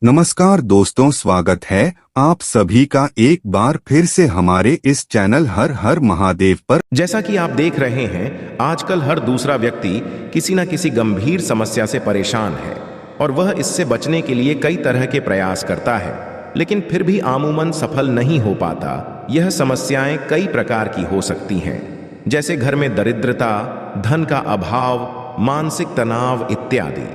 नमस्कार दोस्तों, स्वागत है आप सभी का एक बार फिर से हमारे इस चैनल हर हर महादेव पर। जैसा कि आप देख रहे हैं, आजकल हर दूसरा व्यक्ति किसी न किसी गंभीर समस्या से परेशान है और वह इससे बचने के लिए कई तरह के प्रयास करता है, लेकिन फिर भी अमूमन सफल नहीं हो पाता। यह समस्याएं कई प्रकार की हो सकती हैं, जैसे घर में दरिद्रता, धन का अभाव, मानसिक तनाव इत्यादि।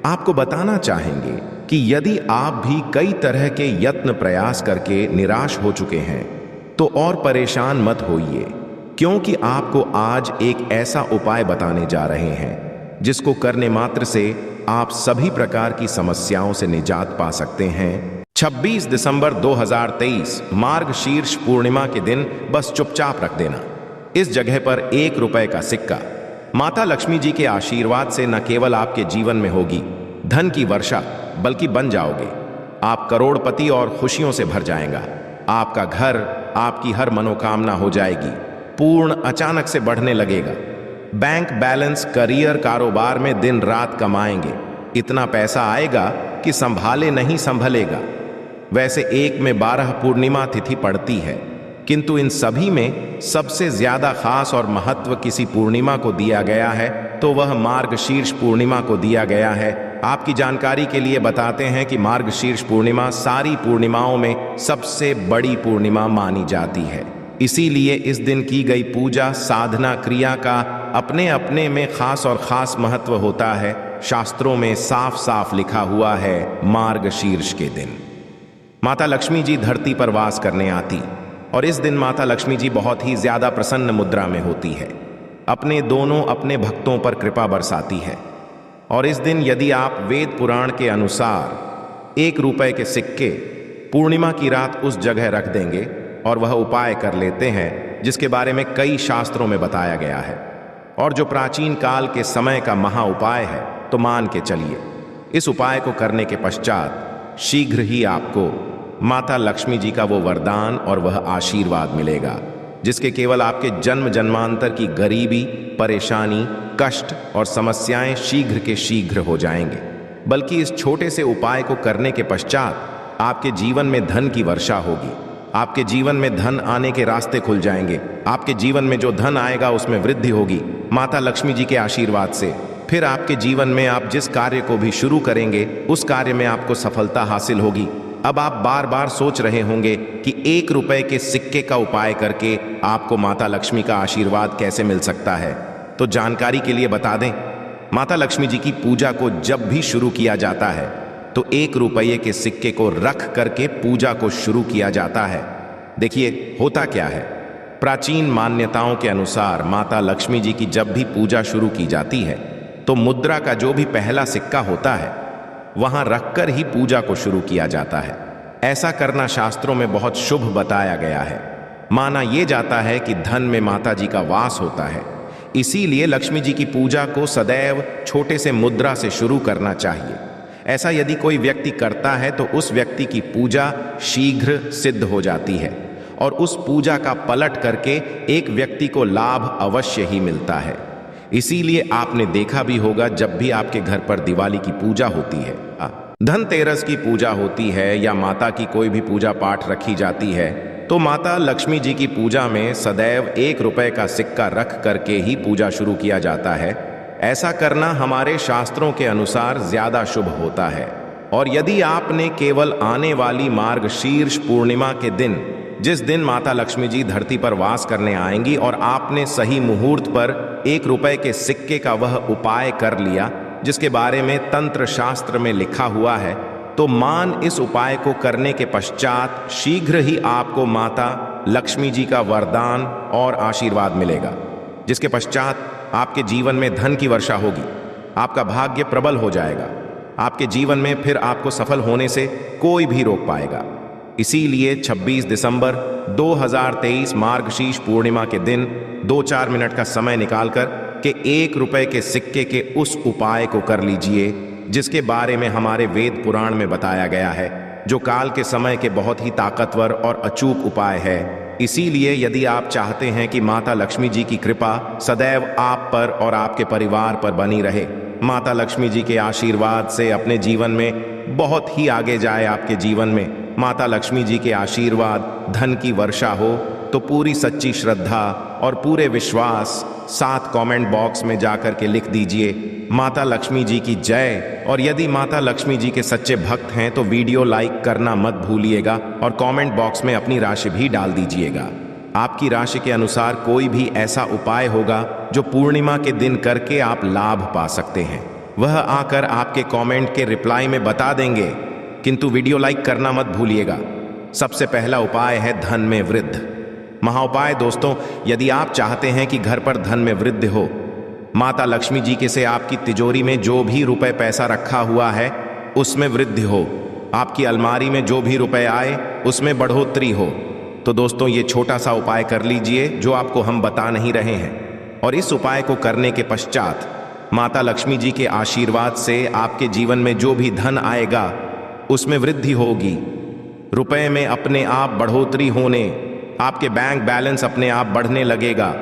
आपको बताना चाहेंगे कि यदि आप भी कई तरह के यत्न प्रयास करके निराश हो चुके हैं, तो और परेशान मत होइए, क्योंकि आपको आज एक ऐसा उपाय बताने जा रहे हैं जिसको करने मात्र से आप सभी प्रकार की समस्याओं से निजात पा सकते हैं। 26 दिसंबर 2023 मार्गशीर्ष पूर्णिमा के दिन बस चुपचाप रख देना इस जगह पर 1 रुपए का सिक्का। माता लक्ष्मी जी के आशीर्वाद से न केवल आपके जीवन में होगी धन की वर्षा, बल्कि बन जाओगे आप करोड़पति और खुशियों से भर जाएगा। आपका घर, आपकी हर मनोकामना हो जाएगी पूर्ण, अचानक से बढ़ने लगेगा। बैंक बैलेंस, करियर, कारोबार में दिन रात कमाएंगे, इतना पैसा आएगा कि संभाले नहीं संभलेगा। वैसे 1 में 12 पूर्णिमा तिथि पड़ती है, किंतु इन सभी में सबसे ज्यादा खास और महत्व किसी पूर्णिमा को दिया गया है, तो वह मार्गशीर्ष पूर्णिमा को दिया गया है। आपकी जानकारी के लिए बताते हैं कि मार्गशीर्ष पूर्णिमा सारी पूर्णिमाओं में सबसे बड़ी पूर्णिमा मानी जाती है। इसीलिए इस दिन की गई पूजा, साधना, क्रिया का अपने अपने में खास और खास महत्व होता है। शास्त्रों में साफ साफ लिखा हुआ है, मार्गशीर्ष के दिन माता लक्ष्मी जी धरती पर वास करने आती, और इस दिन माता लक्ष्मी जी बहुत ही ज्यादा प्रसन्न मुद्रा में होती है, अपने भक्तों पर कृपा बरसाती है। और इस दिन यदि आप वेद पुराण के अनुसार 1 रुपए के सिक्के पूर्णिमा की रात उस जगह रख देंगे और वह उपाय कर लेते हैं जिसके बारे में कई शास्त्रों में बताया गया है, और जो प्राचीन काल के समय का महा उपाय है, तो मान के चलिए इस उपाय को करने के पश्चात शीघ्र ही आपको माता लक्ष्मी जी का वो वरदान और वह आशीर्वाद मिलेगा, जिसके केवल आपके जन्म जन्मांतर की गरीबी, परेशानी, कष्ट और समस्याएं शीघ्र के शीघ्र हो जाएंगे। बल्कि इस छोटे से उपाय को करने के पश्चात आपके जीवन में धन की वर्षा होगी, आपके जीवन में धन आने के रास्ते खुल जाएंगे, आपके जीवन में जो धन आएगा उसमें वृद्धि होगी माता लक्ष्मी जी के आशीर्वाद से। फिर आपके जीवन में आप जिस कार्य को भी शुरू करेंगे, उस कार्य में आपको सफलता हासिल होगी। अब आप बार बार सोच रहे होंगे कि 1 रुपए के सिक्के का उपाय करके आपको माता लक्ष्मी का आशीर्वाद कैसे मिल सकता है। तो जानकारी के लिए बता दें, माता लक्ष्मी जी की पूजा को जब भी शुरू किया जाता है, तो 1 रुपये के सिक्के को रख करके पूजा को शुरू किया जाता है। देखिए होता क्या है, प्राचीन मान्यताओं के अनुसार माता लक्ष्मी जी की जब भी पूजा शुरू की जाती है, तो मुद्रा का जो भी पहला सिक्का होता है वहां रखकर ही पूजा को शुरू किया जाता है। ऐसा करना शास्त्रों में बहुत शुभ बताया गया है। माना यह जाता है कि धन में माता जी का वास होता है, इसीलिए लक्ष्मी जी की पूजा को सदैव छोटे से मुद्रा से शुरू करना चाहिए। ऐसा यदि कोई व्यक्ति करता है तो उस व्यक्ति की पूजा शीघ्र सिद्ध हो जाती है, और उस पूजा का पलट करके एक व्यक्ति को लाभ अवश्य ही मिलता है। इसीलिए आपने देखा भी होगा, जब भी आपके घर पर दिवाली की पूजा होती है, धनतेरस की पूजा होती है, या माता की कोई भी पूजा पाठ रखी जाती है, तो माता लक्ष्मी जी की पूजा में सदैव 1 रुपए का सिक्का रख करके ही पूजा शुरू किया जाता है। ऐसा करना हमारे शास्त्रों के अनुसार ज्यादा शुभ होता है। और यदि आपने केवल आने वाली मार्गशीर्ष पूर्णिमा के दिन, जिस दिन माता लक्ष्मी जी धरती पर वास करने आएंगी, और आपने सही मुहूर्त पर 1 रुपए के सिक्के का वह उपाय कर लिया जिसके बारे में तंत्र शास्त्र में लिखा हुआ है, तो मान इस उपाय को करने के पश्चात शीघ्र ही आपको माता लक्ष्मी जी का वरदान और आशीर्वाद मिलेगा, जिसके पश्चात आपके जीवन में धन की वर्षा होगी, आपका भाग्य प्रबल हो जाएगा, आपके जीवन में फिर आपको सफल होने से कोई भी रोक पाएगा। इसीलिए 26 दिसंबर 2023 मार्गशीर्ष पूर्णिमा के दिन 2-4 मिनट का समय निकालकर के 1 रुपए के सिक्के के उस उपाय को कर लीजिए, जिसके बारे में हमारे वेद पुराण में बताया गया है, जो काल के समय के बहुत ही ताकतवर और अचूक उपाय है। इसीलिए यदि आप चाहते हैं कि माता लक्ष्मी जी की कृपा सदैव आप पर और आपके परिवार पर बनी रहे, माता लक्ष्मी जी के आशीर्वाद से अपने जीवन में बहुत ही आगे जाए आपके जीवन में, माता लक्ष्मी जी के आशीर्वाद, धन की वर्षा हो, तो पूरी सच्ची श्रद्धा और पूरे विश्वास साथ कमेंट बॉक्स में जाकर के लिख दीजिए माता लक्ष्मी जी की जय। और यदि माता लक्ष्मी जी के सच्चे भक्त हैं तो वीडियो लाइक करना मत भूलिएगा और कमेंट बॉक्स में अपनी राशि भी डाल दीजिएगा। आपकी राशि के अनुसार कोई भी ऐसा उपाय होगा जो पूर्णिमा के दिन करके आप लाभ पा सकते हैं, वह आकर आपके कमेंट के रिप्लाई में बता देंगे, किंतु वीडियो लाइक करना मत भूलिएगा। सबसे पहला उपाय है धन में वृद्धि। महाउपाय दोस्तों, यदि आप चाहते हैं कि घर पर धन में वृद्धि हो, माता लक्ष्मी जी के से आपकी तिजोरी में जो भी रुपए पैसा रखा हुआ है उसमें वृद्धि हो, आपकी अलमारी में जो भी रुपए आए उसमें बढ़ोतरी हो, तो दोस्तों ये छोटा सा उपाय कर लीजिए जो आपको हम बता नहीं रहे हैं। और इस उपाय को करने के पश्चात माता लक्ष्मी जी के आशीर्वाद से आपके जीवन में जो भी धन आएगा उसमें वृद्धि होगी, रुपए में अपने आप बढ़ोतरी होने, आपके बैंक बैलेंस अपने आप बढ़ने लगेगा।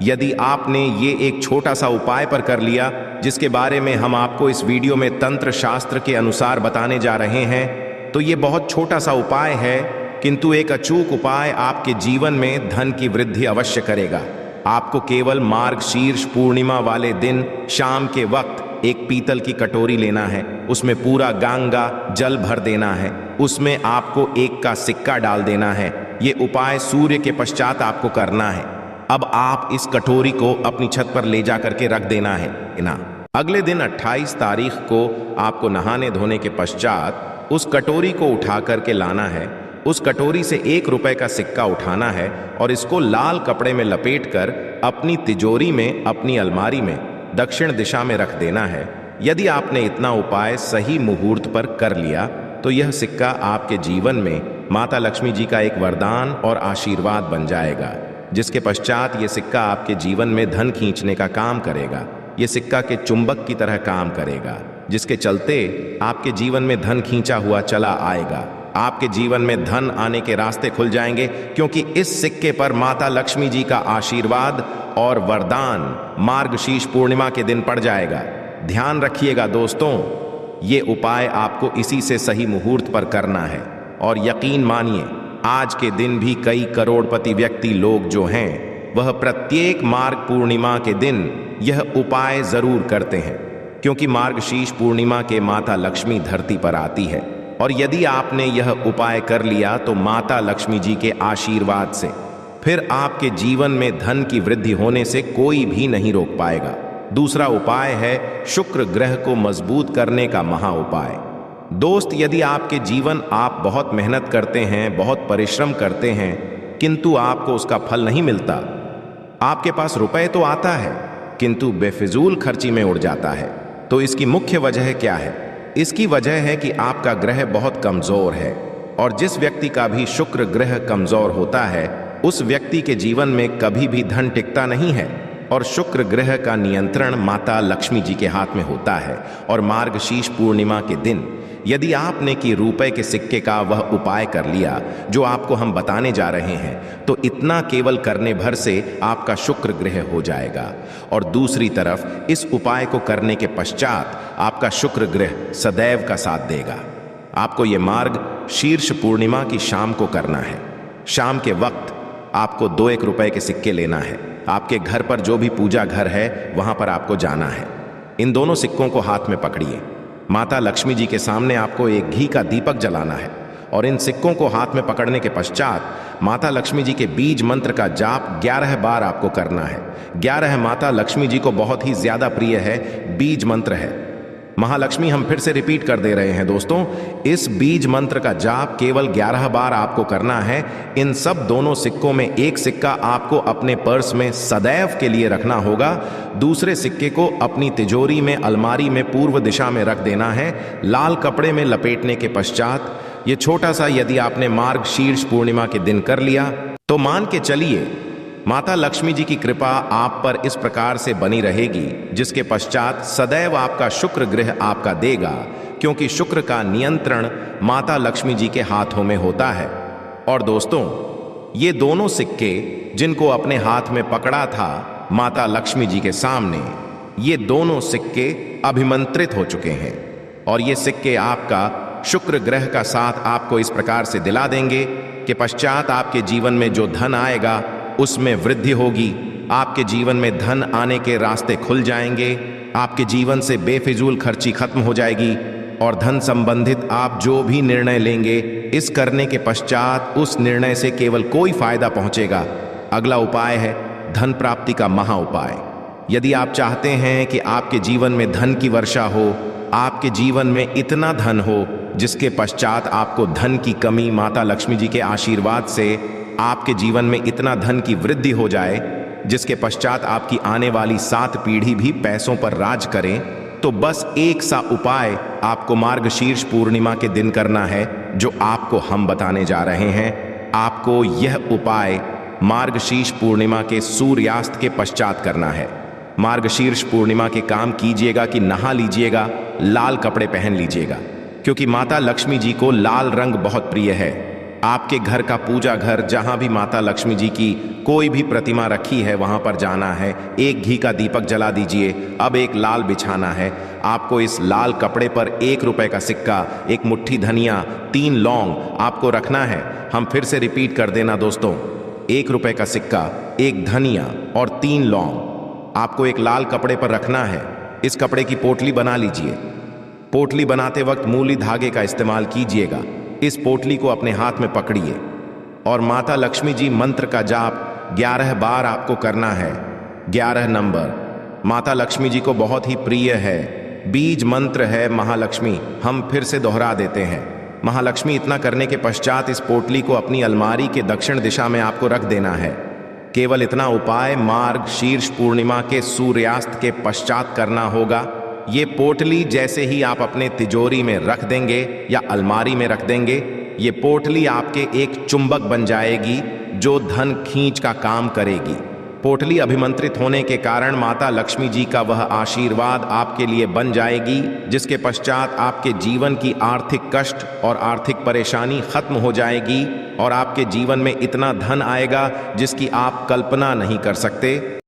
यदि आपने ये एक छोटा सा उपाय पर कर लिया जिसके बारे में हम आपको इस वीडियो में तंत्र शास्त्र के अनुसार बताने जा रहे हैं, तो ये बहुत छोटा सा उपाय है, किंतु एक अचूक उपाय आपके जीवन में धन की वृद्धि अवश्य करेगा। आपको केवल मार्गशीर्ष पूर्णिमा वाले दिन शाम के वक्त एक पीतल की कटोरी लेना है, उसमें पूरा गंगा जल भर देना है, उसमें आपको एक का सिक्का डाल देना है। ये उपाय सूर्य के पश्चात आपको करना है। अब आप इस कटोरी को अपनी छत पर ले जा करके रख देना है ना। अगले दिन 28 तारीख को आपको नहाने धोने के पश्चात उस कटोरी को उठा करके लाना है। उस कटोरी से 1 रुपए का सिक्का उठाना है और इसको लाल कपड़े में लपेटकर अपनी तिजोरी में, अपनी अलमारी में दक्षिण दिशा में रख देना है। यदि आपने इतना उपाय सही मुहूर्त पर कर लिया तो यह सिक्का आपके जीवन में माता लक्ष्मी जी का एक वरदान और आशीर्वाद बन जाएगा, जिसके पश्चात ये सिक्का आपके जीवन में धन खींचने का काम करेगा। ये सिक्का के चुंबक की तरह काम करेगा, जिसके चलते आपके जीवन में धन खींचा हुआ चला आएगा। आपके जीवन में धन आने के रास्ते खुल जाएंगे, क्योंकि इस सिक्के पर माता लक्ष्मी जी का आशीर्वाद और वरदान मार्गशीर्ष पूर्णिमा के दिन पड़ जाएगा। ध्यान रखिएगा दोस्तों, ये उपाय आपको इसी से सही मुहूर्त पर करना है। और यकीन मानिए, आज के दिन भी कई करोड़पति व्यक्ति लोग जो हैं वह प्रत्येक मार्ग पूर्णिमा के दिन यह उपाय जरूर करते हैं, क्योंकि मार्गशीर्ष पूर्णिमा के माता लक्ष्मी धरती पर आती है। और यदि आपने यह उपाय कर लिया तो माता लक्ष्मी जी के आशीर्वाद से फिर आपके जीवन में धन की वृद्धि होने से कोई भी नहीं रोक पाएगा। दूसरा उपाय है शुक्र ग्रह को मजबूत करने का महा उपाय। दोस्त, यदि आपके जीवन आप बहुत मेहनत करते हैं, बहुत परिश्रम करते हैं, किंतु आपको उसका फल नहीं मिलता, आपके पास रुपए तो आता है किंतु बेफिजूल खर्ची में उड़ जाता है, तो इसकी मुख्य वजह क्या है? इसकी वजह है कि आपका ग्रह बहुत कमजोर है। और जिस व्यक्ति का भी शुक्र ग्रह कमजोर होता है उस व्यक्ति के जीवन में कभी भी धन टिकता नहीं है। और शुक्र ग्रह का नियंत्रण माता लक्ष्मी जी के हाथ में होता है। और मार्गशीर्ष पूर्णिमा के दिन यदि आपने कि रुपए के सिक्के का वह उपाय कर लिया जो आपको हम बताने जा रहे हैं, तो इतना केवल करने भर से आपका शुक्र ग्रह हो जाएगा। और दूसरी तरफ इस उपाय को करने के पश्चात आपका शुक्र ग्रह सदैव का साथ देगा। आपको ये मार्ग शीर्ष पूर्णिमा की शाम को करना है। शाम के वक्त आपको 2-1 रुपए के सिक्के लेना है। आपके घर पर जो भी पूजा घर है वहां पर आपको जाना है। इन दोनों सिक्कों को हाथ में पकड़िए। माता लक्ष्मी जी के सामने आपको एक घी का दीपक जलाना है और इन सिक्कों को हाथ में पकड़ने के पश्चात माता लक्ष्मी जी के बीज मंत्र का जाप 11 बार आपको करना है। 11 माता लक्ष्मी जी को बहुत ही ज्यादा प्रिय है बीज मंत्र है। महालक्ष्मी हम फिर से रिपीट कर दे रहे हैं दोस्तों, इस बीज मंत्र का जाप केवल 11 बार आपको करना है। इन सब दोनों सिक्कों में एक सिक्का आपको अपने पर्स में सदैव के लिए रखना होगा, दूसरे सिक्के को अपनी तिजोरी में अलमारी में पूर्व दिशा में रख देना है। लाल कपड़े में लपेटने के पश्चात ये छोटा सा यदि आपने मार्गशीर्ष पूर्णिमा के दिन कर लिया तो मान के चलिए माता लक्ष्मी जी की कृपा आप पर इस प्रकार से बनी रहेगी, जिसके पश्चात सदैव आपका शुक्र ग्रह आपका देगा, क्योंकि शुक्र का नियंत्रण माता लक्ष्मी जी के हाथों में होता है। और दोस्तों, ये दोनों सिक्के जिनको अपने हाथ में पकड़ा था माता लक्ष्मी जी के सामने, ये दोनों सिक्के अभिमंत्रित हो चुके हैं और ये सिक्के आपका शुक्र ग्रह का साथ आपको इस प्रकार से दिला देंगे कि पश्चात आपके जीवन में जो धन आएगा उसमें वृद्धि होगी। आपके जीवन में धन आने के रास्ते खुल जाएंगे। आपके जीवन से बेफिजूल खर्ची खत्म हो जाएगी और धन संबंधित आप जो भी निर्णय लेंगे इस करने के पश्चात उस निर्णय से केवल कोई फायदा पहुंचेगा। अगला उपाय है धन प्राप्ति का महा उपाय। यदि आप चाहते हैं कि आपके जीवन में धन की वर्षा हो, आपके जीवन में इतना धन हो जिसके पश्चात आपको धन की कमी माता लक्ष्मी जी के आशीर्वाद से आपके जीवन में इतना धन की वृद्धि हो जाए जिसके पश्चात आपकी आने वाली 7 पीढ़ी भी पैसों पर राज करें, तो बस एक सा उपाय आपको मार्गशीर्ष पूर्णिमा के दिन करना है जो आपको हम बताने जा रहे हैं। आपको यह उपाय मार्गशीर्ष पूर्णिमा के सूर्यास्त के पश्चात करना है। मार्गशीर्ष पूर्णिमा के काम कीजिएगा कि नहा लीजिएगा, लाल कपड़े पहन लीजिएगा, क्योंकि माता लक्ष्मी जी को लाल रंग बहुत प्रिय है। आपके घर का पूजा घर जहां भी माता लक्ष्मी जी की कोई भी प्रतिमा रखी है वहां पर जाना है, एक घी का दीपक जला दीजिए। अब एक लाल बिछाना है। आपको इस लाल कपड़े पर 1 रुपए का सिक्का, 1 मुट्ठी धनिया, 3 लौंग आपको रखना है। हम फिर से रिपीट कर देना दोस्तों, 1 रुपए का सिक्का, 1 धनिया और 3 लौंग आपको एक लाल कपड़े पर रखना है। इस कपड़े की पोटली बना लीजिए। पोटली बनाते वक्त मूली धागे का इस्तेमाल कीजिएगा। इस पोटली को अपने हाथ में पकड़िए और माता लक्ष्मी जी मंत्र का जाप 11 बार आपको करना है। 11 नंबर माता लक्ष्मी जी को बहुत ही प्रिय है। बीज मंत्र है महालक्ष्मी। हम फिर से दोहरा देते हैं महालक्ष्मी। इतना करने के पश्चात इस पोटली को अपनी अलमारी के दक्षिण दिशा में आपको रख देना है। केवल इतना उपाय मार्गशीर्ष पूर्णिमा के सूर्यास्त के पश्चात करना होगा। ये पोटली जैसे ही आप अपने तिजोरी में रख देंगे या अलमारी में रख देंगे, ये पोटली आपके एक चुंबक बन जाएगी जो धन खींच का काम करेगी। पोटली अभिमंत्रित होने के कारण माता लक्ष्मी जी का वह आशीर्वाद आपके लिए बन जाएगी, जिसके पश्चात आपके जीवन की आर्थिक कष्ट और आर्थिक परेशानी खत्म हो जाएगी और आपके जीवन में इतना धन आएगा जिसकी आप कल्पना नहीं कर सकते।